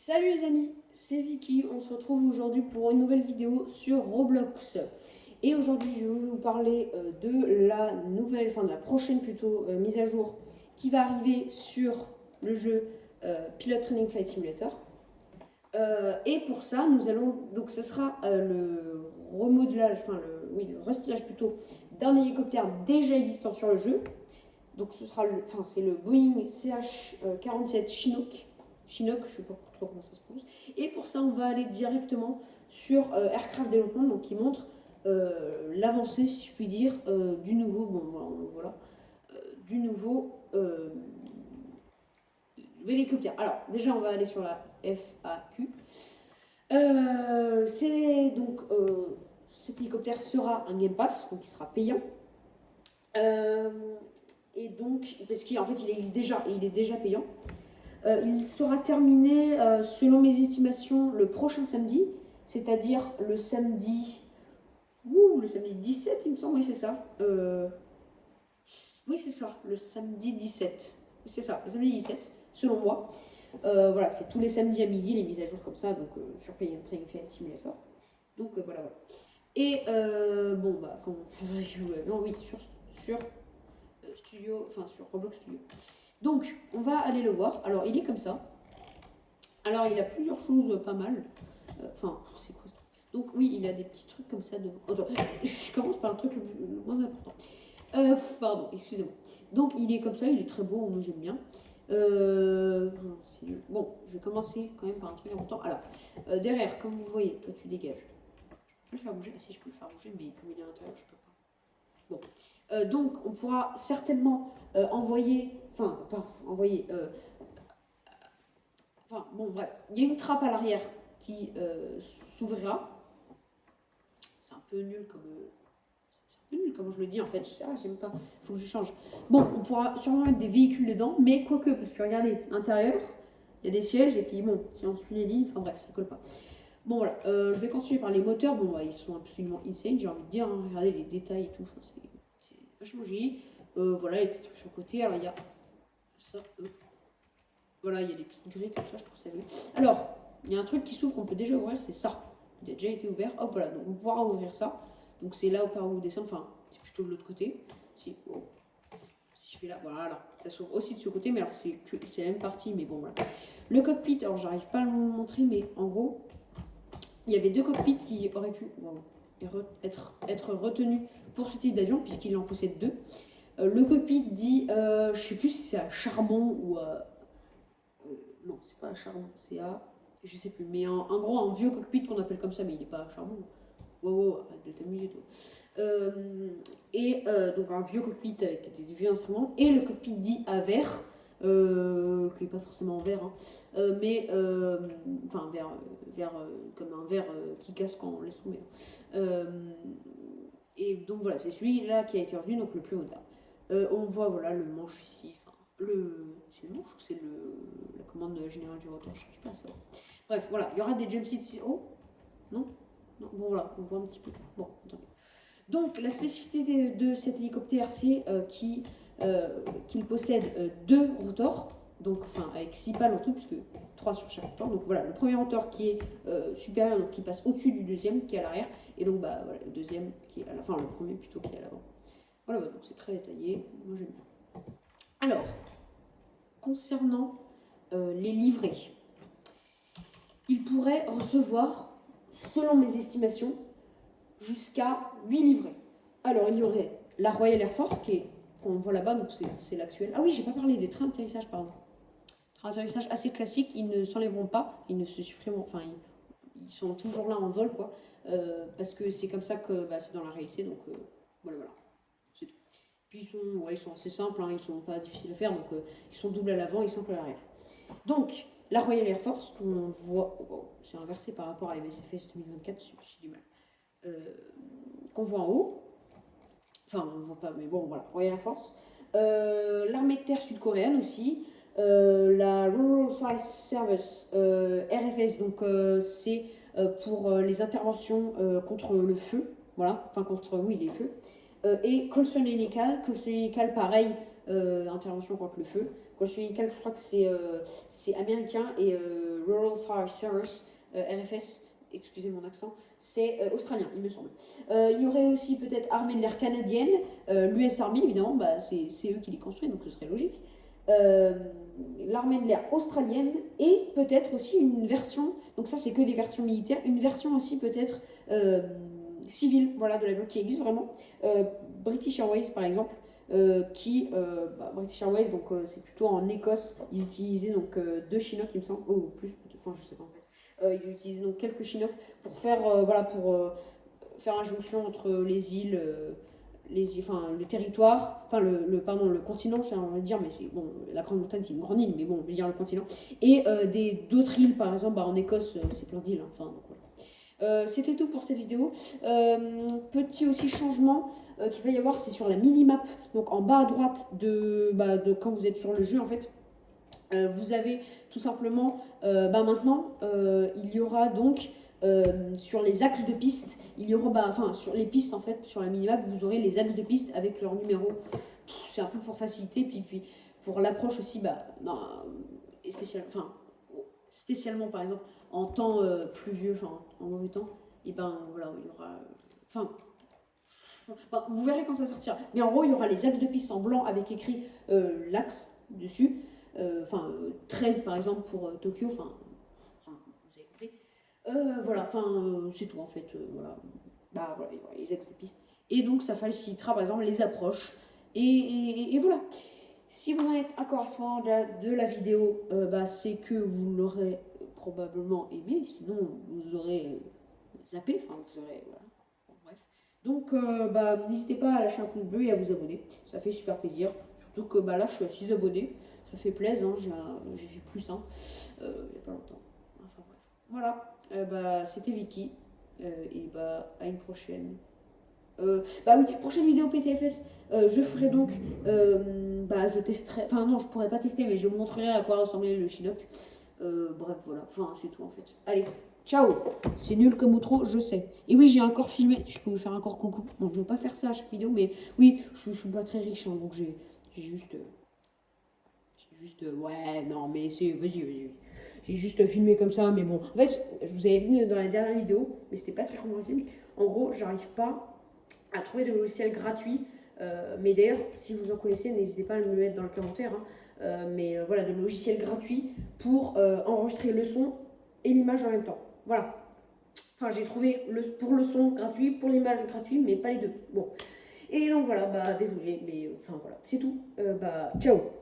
Salut les amis, c'est Vicky, on se retrouve aujourd'hui pour une nouvelle vidéo sur Roblox. Et aujourd'hui je vais vous parler de la nouvelle, enfin de la prochaine plutôt, mise à jour qui va arriver sur le jeu Pilot Training Flight Simulator. Et pour ça, nous allons, donc ce sera le remodelage, le restylage plutôt d'un hélicoptère déjà existant sur le jeu. Donc ce sera c'est le Boeing CH-47 Chinook. Chinook, je ne sais pas trop comment ça se prononce. Et pour ça, on va aller directement sur Aircraft Development, donc qui montre l'avancée, si je puis dire, du nouveau, du nouveau hélicoptère. Alors, déjà, on va aller sur la FAQ. Cet hélicoptère sera un Game Pass, donc il sera payant. Et donc, parce qu'en fait, il existe déjà et il est déjà payant. Il sera terminé, selon mes estimations, le prochain samedi, c'est-à-dire le samedi 17, il me semble, oui, c'est ça. Oui, c'est ça, le samedi 17. C'est ça, le samedi 17, selon moi. Voilà, c'est tous les samedis à midi, les mises à jour comme ça, donc sur Play Training Simulator. Donc voilà. Et sur Roblox Studio. Donc, on va aller le voir. Alors, il est comme ça. Alors, il a plusieurs choses pas mal. C'est quoi ça? Donc, oui, il a des petits trucs comme ça devant. Attends, je commence par le truc le moins important. Pardon, excusez-moi. Donc, il est comme ça, il est très beau, moi j'aime bien. Bon, je vais commencer quand même par un truc important. Alors, derrière, comme vous voyez, toi tu dégages. Je peux le faire bouger. Si, je peux le faire bouger, mais comme il est à l'intérieur, je peux pas. Bon. Donc, on pourra certainement envoyer. Enfin, pas envoyer. Bref. Il y a une trappe à l'arrière qui s'ouvrira. C'est un peu nul comme je le dis en fait. J'aime pas. Faut que je change. Bon, on pourra sûrement mettre des véhicules dedans, mais quoique, parce que regardez, l'intérieur, il y a des sièges, et puis bon, si on suit les lignes, enfin bref, ça colle pas. Bon voilà, je vais continuer par les moteurs. Bon, ils sont absolument insane, j'ai envie de dire. Hein. Regardez les détails et tout, c'est vachement joli. Voilà, les petits trucs sur le côté. Alors il y a ça. Voilà, il y a des petites grilles comme ça, je trouve ça joli. Alors, il y a un truc qui s'ouvre qu'on peut déjà ouvrir, c'est ça. Il a déjà été ouvert. Hop, voilà, donc on pourra ouvrir ça. Donc c'est là par où vous descendez, enfin, c'est plutôt de l'autre côté. Si je fais là, voilà, ça s'ouvre aussi de ce côté, mais alors c'est la même partie, mais bon, voilà. Le cockpit, alors j'arrive pas à le montrer, mais en gros, il y avait deux cockpits qui auraient pu être retenus pour ce type d'avion, puisqu'il en possède deux. Le cockpit dit, je sais plus si c'est à charbon ou à... non, c'est pas à charbon, c'est à... je sais plus, mais en gros, un vieux cockpit qu'on appelle comme ça, mais il n'est pas à charbon. Wow, arrête de t'amuser, toi. Donc un vieux cockpit avec des vieux instruments, et le cockpit dit à verre, qui n'est pas forcément en verre, hein, verre comme un verre qui casse quand on laisse tomber. Et donc voilà, c'est celui-là qui a été retenu, donc le plus moderne. On voit voilà le manche ici, c'est le manche ou c'est la commande générale du rotor, je ne sais pas ça. Bref, voilà, il y aura des jump seats ici. Oh, non, bon voilà, on voit un petit peu. Bon, attendez. Donc la spécificité de cet hélicoptère, c'est qu'il possède deux rotors, donc avec 6 pales en tout, puisque 3 sur chaque rotor. Donc voilà, le premier rotor qui est supérieur, donc qui passe au-dessus du deuxième qui est à l'arrière, et donc voilà, le deuxième qui est à la fin, le premier plutôt qui est à l'avant. Voilà, donc c'est très détaillé, moi j'aime bien. Alors, concernant les livrets, il pourrait recevoir, selon mes estimations, jusqu'à 8 livrets. Alors, il y aurait la Royal Air Force, qu'on voit là-bas, donc c'est l'actuel. Ah oui, j'ai pas parlé des trains d'atterrissage, pardon. Trains d'atterrissage assez classiques, ils ne s'enlèveront pas, ils ne se supprimeront, ils sont toujours là en vol, quoi, parce que c'est comme ça que c'est dans la réalité, donc voilà, c'est tout. Puis ils sont assez simples, hein, ils sont pas difficiles à faire, donc ils sont doubles à l'avant et simples à l'arrière. Donc, la Royal Air Force, qu'on voit, c'est inversé par rapport à MSFS 2024, j'ai du mal. Qu'on voit en haut, enfin on ne voit pas, mais bon voilà, Royal Air Force, l'armée de terre sud-coréenne aussi, la Rural Flight Service, RFS, donc c'est pour les interventions contre le feu, voilà, les feux, et Colson Unical pareil, intervention contre le feu. Conditions médicales, je crois que c'est américain et Rural Fire Service, RFS, excusez mon accent, c'est australien, il me semble. Il y aurait aussi peut-être armée de l'air canadienne, l'US Army évidemment, bah, c'est eux qui les construisent, donc ce serait logique. L'armée de l'air australienne et peut-être aussi une version, donc ça c'est que des versions militaires, une version aussi peut-être civile, voilà, de l'avion qui existe vraiment. British Airways par exemple, British Airways, donc c'est plutôt en Écosse, ils utilisaient donc deux Chinook il me semble, ou plus, enfin je sais pas en fait. Ils ont utilisé donc quelques Chinook pour faire, faire la jonction entre les îles, enfin, le territoire, enfin pardon, le continent, j'ai envie de dire, mais bon, la Grande Bretagne c'est une grande île, mais bon, on peut dire le continent, et d'autres îles, par exemple, en Écosse, c'est plein d'îles, hein, enfin, donc voilà. C'était tout pour cette vidéo. Petit aussi changement qu'il va y avoir, c'est sur la minimap, donc en bas à droite de quand vous êtes sur le jeu en fait. Vous avez tout simplement, maintenant, il y aura donc sur les axes de piste, il y aura, enfin sur les pistes en fait, sur la minimap, vous aurez les axes de piste avec leur numéro. C'est un peu pour faciliter, puis pour l'approche aussi, spécialement par exemple en temps pluvieux, enfin en mauvais temps, et voilà, il y aura, enfin. Vous verrez quand ça sortira. Mais en gros, il y aura les axes de piste en blanc avec écrit l'axe dessus. 13 par exemple pour Tokyo, vous avez compris. Voilà, c'est tout en fait. Voilà. Voilà, les axes de piste. Et donc ça facilitera par exemple les approches. Et voilà. Si vous en êtes encore à ce moment de la vidéo, c'est que vous l'aurez probablement aimé. Sinon, vous aurez zappé. Enfin, vous aurez. Voilà. Bon, bref. Donc, n'hésitez pas à lâcher un pouce bleu et à vous abonner. Ça fait super plaisir. Surtout que là, je suis à 6 abonnés. Ça fait plaisir, hein. J'ai fait plus, hein, il n'y a pas longtemps. Enfin bref. Voilà. C'était Vicky. Et à une prochaine. Oui, prochaine vidéo PTFS. Je ferai donc. Je testerai. Enfin, non, je pourrais pas tester, mais je vous montrerai à quoi ressemblait le Chinook. Bref, voilà. Enfin, c'est tout en fait. Allez, ciao. C'est nul comme outro, je sais. Et oui, j'ai encore filmé. Je peux vous faire encore coucou. Bon, je vais pas faire ça à chaque vidéo, mais oui, je suis pas très riche, hein, donc j'ai juste. Ouais, non, mais vas-y. J'ai juste filmé comme ça, mais bon. En fait, je vous avais vu dans la dernière vidéo, mais c'était pas très compréhensible. En gros, j'arrive pas à trouver de logiciel gratuit. Mais d'ailleurs, si vous en connaissez, n'hésitez pas à me le mettre dans le commentaire. Hein. Voilà, de logiciels gratuits pour enregistrer le son et l'image en même temps. Voilà. Enfin, j'ai trouvé pour le son gratuit, pour l'image gratuit, mais pas les deux. Bon. Et donc voilà, désolé, mais enfin voilà, c'est tout. Ciao.